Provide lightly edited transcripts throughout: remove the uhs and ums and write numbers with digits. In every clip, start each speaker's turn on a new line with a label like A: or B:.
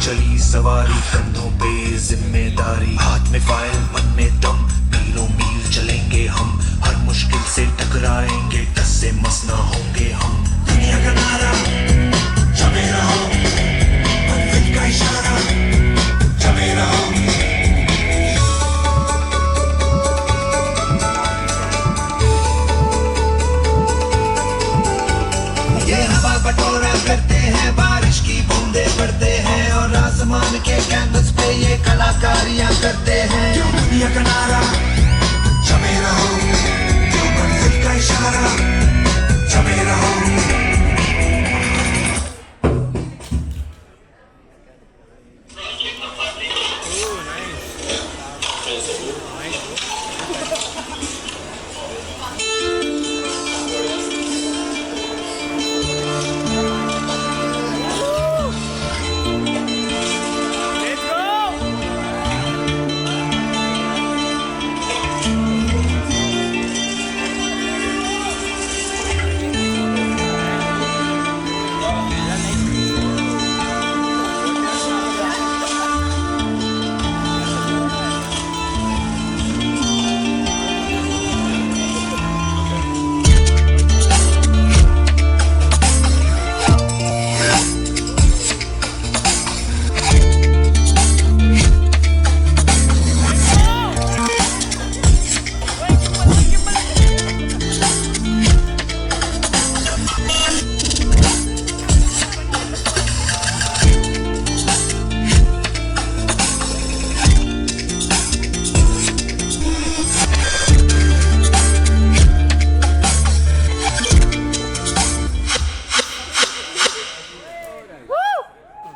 A: चली सवारी कंधों पे जिम्मेदारी, हाथ में फाइल मन में दम, मीलों मील चलेंगे हम, हर मुश्किल से टकराएंगे, टस से मस ना होंगे हम। दुनिया का नारा जमे रहो, मंजिल का इशारा जमे रहो। ये हवा बटोरा करते हैं, बारिश की बूंदे पड़ते हैं, और आसमान के कैनवस पे ये कलाकारियां करते हैं। क्यों दुनिया का नारा जमे रहो, क्यों मंजिल का इशारा जमे रहो।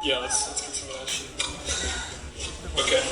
B: Yeah, let's get some of that shit. Okay.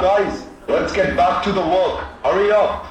C: Guys, let's get back to the work. Hurry up.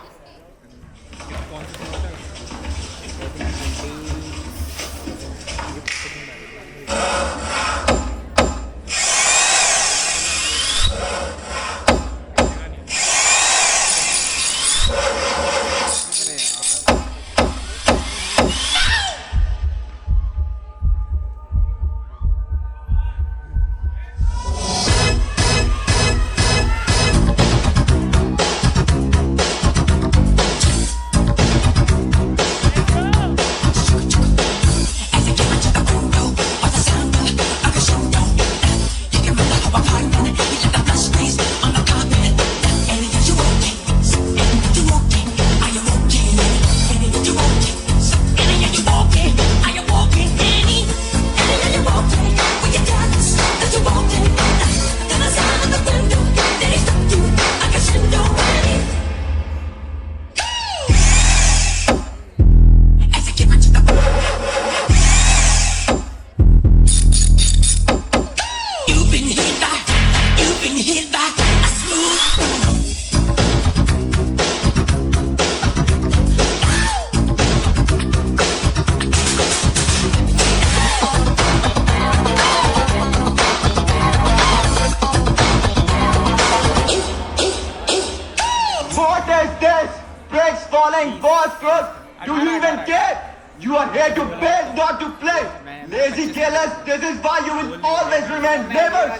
C: is this? Bricks falling, walls crooked. Do you even care? You are here to build, not to play. Lazy killers, this is why you will always remain neighbors.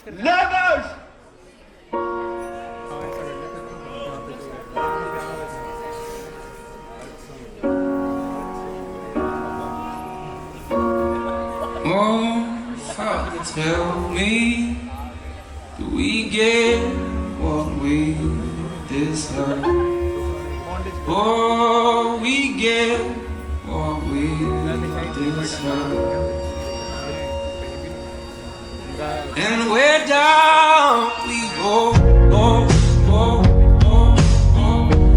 C: Neighbors!
D: More thought to tell me, do we get what we deserve? Or we get what we deserve? And where down we go, go, go, go, go.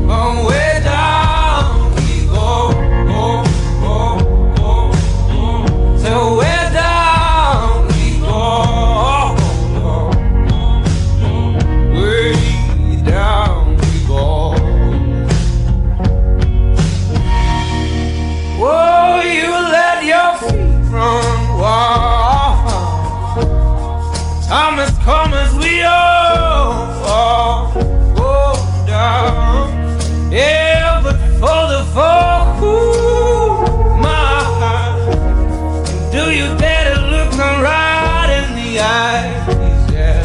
D: Oh, where down we go, go, go, go, go. So where down we go, go, go. Way down we go. Whoa, you let your feet run wild. Time has come as we all fall, go down. Yeah, but for the fall, ooh, my heart. Do you dare to look them right in the eyes? Yeah.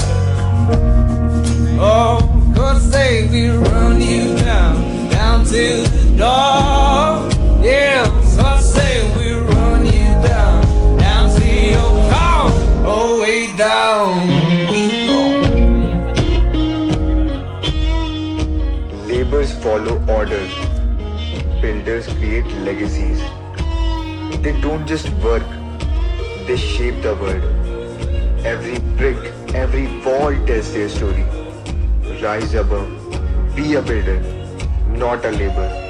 D: Oh, 'cause say we run you down, down to the door. Yeah, so say we run you down, down to your car. Oh, way down we go.
C: Laborers follow orders. Builders create legacies. They don't just work, they shape the world. Every brick, every wall tells their story. Rise above. Be a builder, not a laborer.